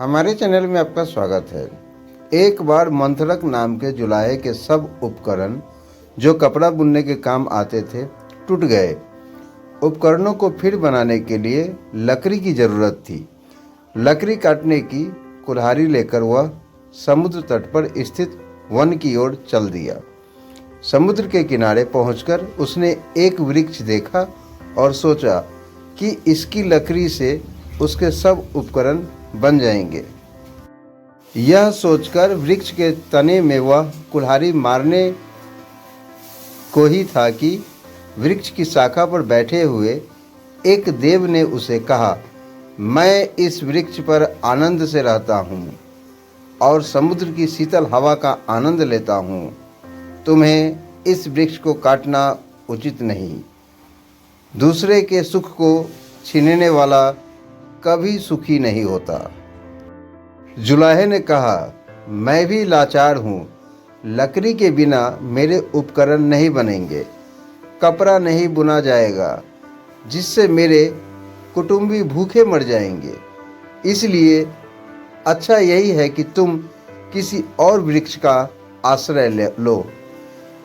हमारे चैनल में आपका स्वागत है। एक बार मंथरक नाम के जुलाहे के सब उपकरण जो कपड़ा बुनने के काम आते थे टूट गए। उपकरणों को फिर बनाने के लिए लकड़ी की ज़रूरत थी। लकड़ी काटने की कुल्हाड़ी लेकर वह समुद्र तट पर स्थित वन की ओर चल दिया। समुद्र के किनारे पहुंचकर उसने एक वृक्ष देखा और सोचा कि इसकी लकड़ी से उसके सब उपकरण बन जाएंगे। यह सोचकर वृक्ष के तने में वह कुल्हाड़ी मारने को ही था कि वृक्ष की शाखा पर बैठे हुए एक देव ने उसे कहा, मैं इस वृक्ष पर आनंद से रहता हूँ और समुद्र की शीतल हवा का आनंद लेता हूँ। तुम्हें इस वृक्ष को काटना उचित नहीं। दूसरे के सुख को छीनने वाला कभी सुखी नहीं होता। जुलाहे ने कहा, मैं भी लाचार हूँ। लकड़ी के बिना मेरे उपकरण नहीं बनेंगे, कपड़ा नहीं बुना जाएगा, जिससे मेरे कुटुंबी भूखे मर जाएंगे। इसलिए अच्छा यही है कि तुम किसी और वृक्ष का आश्रय लो।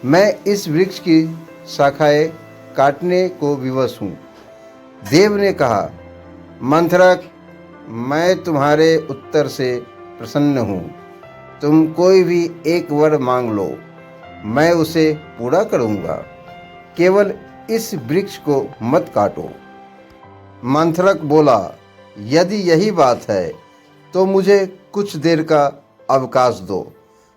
मैं इस वृक्ष की शाखाएं काटने को विवश हूँ। देव ने कहा, मंथरक, मैं तुम्हारे उत्तर से प्रसन्न हूँ। तुम कोई भी एक वर मांग लो, मैं उसे पूरा करूँगा। केवल इस वृक्ष को मत काटो। मंथरक बोला, यदि यही बात है तो मुझे कुछ देर का अवकाश दो।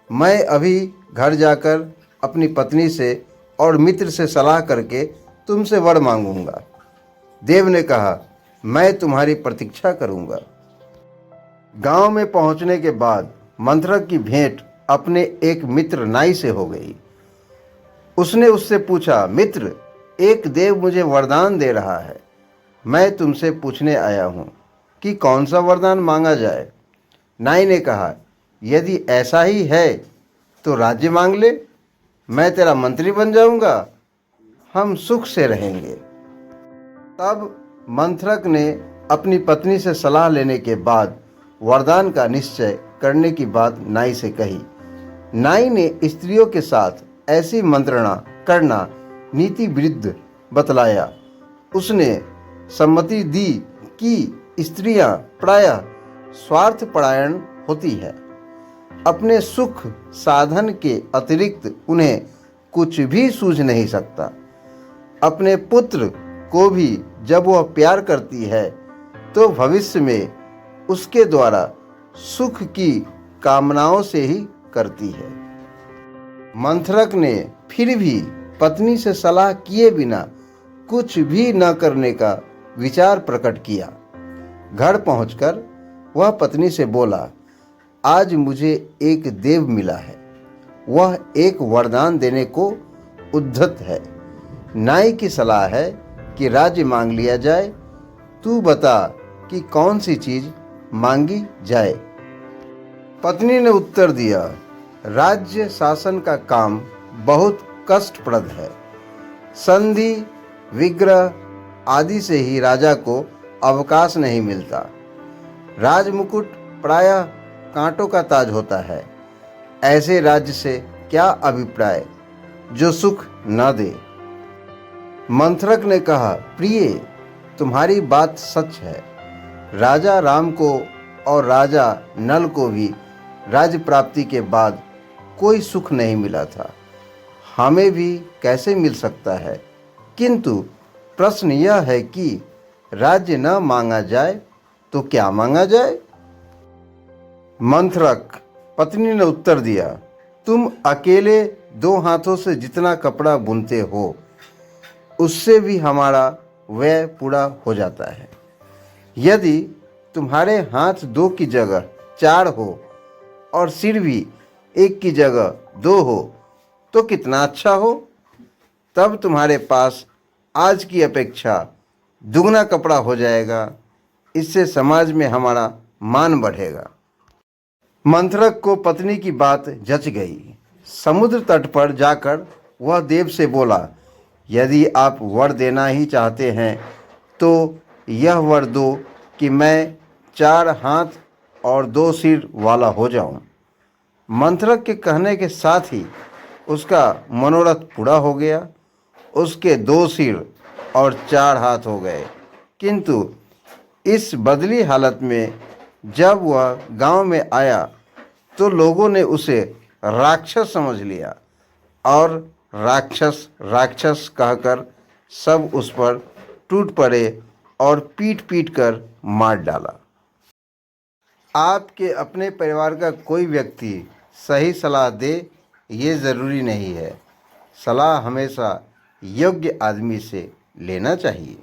मैं अभी घर जाकर अपनी पत्नी से और मित्र से सलाह करके तुमसे वर मांगूंगा। देव ने कहा, मैं तुम्हारी प्रतीक्षा करूंगा। गांव में पहुंचने के बाद मंथरक की भेंट अपने एक मित्र नाई से हो गई। उसने उससे पूछा, मित्र, एक देव मुझे वरदान दे रहा है। मैं तुमसे पूछने आया हूं कि कौन सा वरदान मांगा जाए। नाई ने कहा, यदि ऐसा ही है तो राज्य मांग ले। मैं तेरा मंत्री बन जाऊंगा, हम सुख से रहेंगे। तब मंथरक ने अपनी पत्नी से सलाह लेने के बाद वरदान का निश्चय करने की बात नाई से कही। नाई ने स्त्रियों के साथ ऐसी मंत्रणा करना नीति विरुद्ध बतलाया। उसने सम्मति दी कि स्त्रियां प्रायः स्वार्थपरायण होती है। अपने सुख साधन के अतिरिक्त उन्हें कुछ भी सूझ नहीं सकता। अपने पुत्र को भी जब वह प्यार करती है तो भविष्य में उसके द्वारा सुख की कामनाओं से ही करती है। मंथरक ने फिर भी पत्नी से सलाह किए बिना कुछ भी न करने का विचार प्रकट किया। घर पहुंचकर वह पत्नी से बोला, आज मुझे एक देव मिला है। वह एक वरदान देने को उद्धत है। नाई की सलाह है कि राज्य मांग लिया जाए। तू बता कि कौन सी चीज मांगी जाए। पत्नी ने उत्तर दिया, राज्य शासन का काम बहुत कष्टप्रद है। संधि, विग्रह आदि से ही राजा को अवकाश नहीं मिलता। राजमुकुट प्रायः कांटों का ताज होता है। ऐसे राज्य से क्या अभिप्राय जो सुख न दे। मंथरक ने कहा, प्रिय, तुम्हारी बात सच है। राजा राम को और राजा नल को भी राज्य प्राप्ति के बाद कोई सुख नहीं मिला था। हमें भी कैसे मिल सकता है। किंतु प्रश्न यह है कि राज्य न मांगा जाए तो क्या मांगा जाए। मंथरक, पत्नी ने उत्तर दिया, तुम अकेले 2 हाथों से जितना कपड़ा बुनते हो उससे भी हमारा व्यय पूरा हो जाता है। यदि तुम्हारे हाथ 2 की जगह 4 हो और सिर भी 1 की जगह 2 हो तो कितना अच्छा हो। तब तुम्हारे पास आज की अपेक्षा दुगना कपड़ा हो जाएगा। इससे समाज में हमारा मान बढ़ेगा। मंथरक को पत्नी की बात जच गई। समुद्र तट पर जाकर वह देव से बोला, यदि आप वर देना ही चाहते हैं तो यह वर दो कि मैं 4 हाथ और 2 सिर वाला हो जाऊं। मंथरक के कहने के साथ ही उसका मनोरथ पूरा हो गया। उसके 2 सिर और 4 हाथ हो गए। किंतु इस बदली हालत में जब वह गांव में आया तो लोगों ने उसे राक्षस समझ लिया और राक्षस राक्षस कहकर सब उस पर टूट पड़े और पीट पीट कर मार डाला। आपके अपने परिवार का कोई व्यक्ति सही सलाह दे ये ज़रूरी नहीं है। सलाह हमेशा योग्य आदमी से लेना चाहिए।